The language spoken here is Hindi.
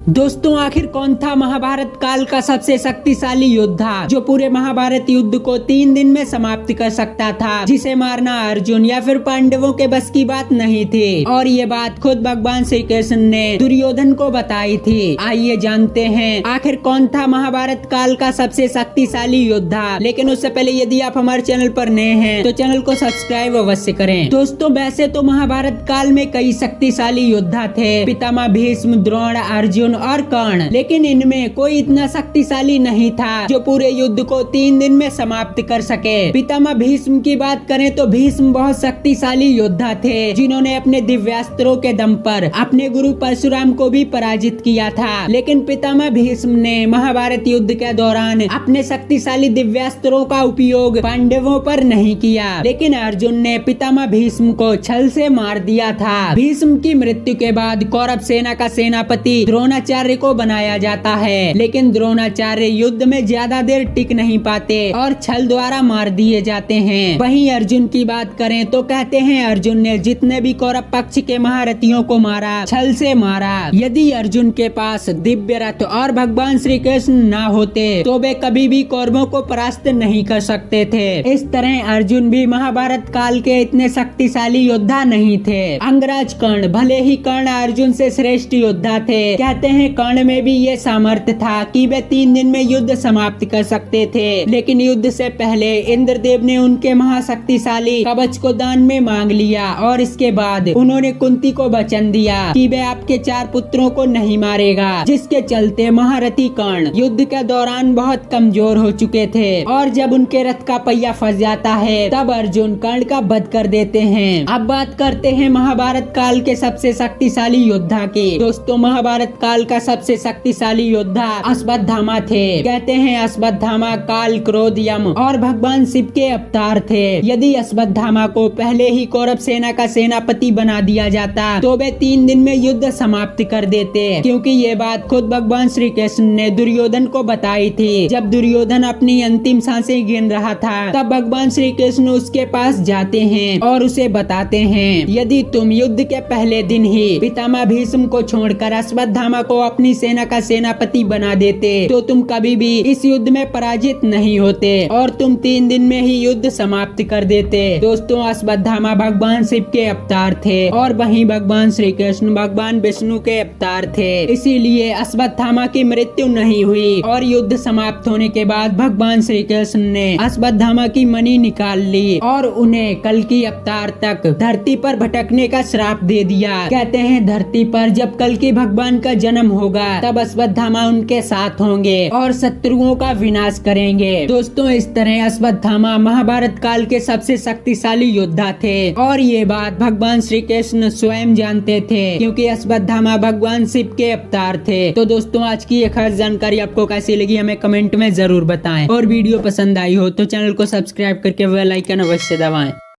दोस्तों, आखिर कौन था महाभारत काल का सबसे शक्तिशाली योद्धा जो पूरे महाभारत युद्ध को 3 दिन में समाप्त कर सकता था, जिसे मारना अर्जुन या फिर पांडवों के बस की बात नहीं थी। और ये बात खुद भगवान श्री कृष्ण ने दुर्योधन को बताई थी। आइए जानते हैं आखिर कौन था महाभारत काल का सबसे शक्तिशाली योद्धा। लेकिन उससे पहले यदि आप हमारे चैनल पर नए हैं तो चैनल को सब्सक्राइब अवश्य करें। दोस्तों, वैसे तो महाभारत काल में कई शक्तिशाली योद्धा थे, पितामह भीष्म, द्रोण, अर्जुन और कर्ण, लेकिन इनमें कोई इतना शक्तिशाली नहीं था जो पूरे युद्ध को 3 दिन में समाप्त कर सके। पितामह भीष्म की बात करें तो भीष्म बहुत शक्तिशाली योद्धा थे, जिन्होंने अपने दिव्यास्त्रों के दम पर अपने गुरु परशुराम को भी पराजित किया था। लेकिन पितामह भीष्म ने महाभारत युद्ध के दौरान अपने शक्तिशाली दिव्यास्त्रों का उपयोग पांडवों पर नहीं किया, लेकिन अर्जुन ने पितामह भीष्म को छल से मार दिया था। भीष्म की मृत्यु के बाद कौरव सेना का सेनापति द्रोणाचार्य को बनाया जाता है, लेकिन द्रोणाचार्य युद्ध में ज्यादा देर टिक नहीं पाते और छल द्वारा मार दिए जाते हैं। वहीं अर्जुन की बात करें तो कहते हैं अर्जुन ने जितने भी कौरव पक्ष के महारथियों को मारा, छल से मारा। यदि अर्जुन के पास दिव्य रथ और भगवान श्री कृष्ण न होते तो वे कभी भी कौरवों को परास्त नहीं कर सकते थे। इस तरह अर्जुन भी महाभारत काल के इतने शक्तिशाली योद्धा नहीं थे। अंगराज कर्ण, भले ही कर्ण अर्जुन से श्रेष्ठ योद्धा थे, कहते हैं कर्ण में भी ये सामर्थ्य था कि वे 3 दिन में युद्ध समाप्त कर सकते थे। लेकिन युद्ध से पहले इंद्रदेव ने उनके महाशक्तिशाली कवच को दान में मांग लिया और इसके बाद उन्होंने कुंती को वचन दिया कि वे आपके 4 पुत्रों को नहीं मारेगा, जिसके चलते महारथी कर्ण युद्ध के दौरान बहुत कमजोर हो चुके थे। और जब उनके रथ का पहिया फंस जाता है तब अर्जुन कर्ण का वध कर देते हैं। अब बात करते हैं महाभारत काल के सबसे शक्तिशाली योद्धा की। दोस्तों, महाभारत काल का सबसे शक्तिशाली योद्धा अश्वत्थामा थे। कहते हैं अश्वत्थामा काल, क्रोध, यम और भगवान शिव के अवतार थे। यदि अश्वत्थामा को पहले ही कौरव सेना का सेनापति बना दिया जाता तो वे 3 दिन में युद्ध समाप्त कर देते, क्योंकि ये बात खुद भगवान श्री कृष्ण ने दुर्योधन को बताई थी। जब दुर्योधन अपनी अंतिम सांसें गिन रहा था तब भगवान श्री कृष्ण उसके पास जाते हैं और उसे बताते हैं यदि तुम युद्ध के पहले दिन ही पितामह भीष्म को छोड़कर अश्वत्थामा को अपनी सेना का सेनापति बना देते तो तुम कभी भी इस युद्ध में पराजित नहीं होते और तुम 3 दिन में ही युद्ध समाप्त कर देते। दोस्तों, अश्वत्थामा भगवान शिव के अवतार थे और वहीं भगवान श्री कृष्ण भगवान विष्णु के अवतार थे। इसीलिए अश्वत्थामा की मृत्यु नहीं हुई और युद्ध समाप्त होने के बाद भगवान श्री कृष्ण ने अश्वत्थामा की मणि निकाल ली और उन्हें कल की अवतार तक धरती पर भटकने का श्राप दे दिया। कहते हैं धरती पर जब कल की भगवान का जन्म होगा तब अश्वत्थामा उनके साथ होंगे और शत्रुओं का विनाश करेंगे। दोस्तों, इस तरह अश्वत्थामा महाभारत काल के सबसे शक्तिशाली योद्धा थे और ये बात भगवान श्री कृष्ण स्वयं जानते थे, क्योंकि अश्वत्थामा भगवान शिव के अवतार थे। तो दोस्तों, आज की ये खास जानकारी आपको कैसी लगी हमें कमेंट में जरूर बताएं और वीडियो पसंद आई हो तो चैनल को सब्सक्राइब करके बेल आइकन अवश्य दबाएं।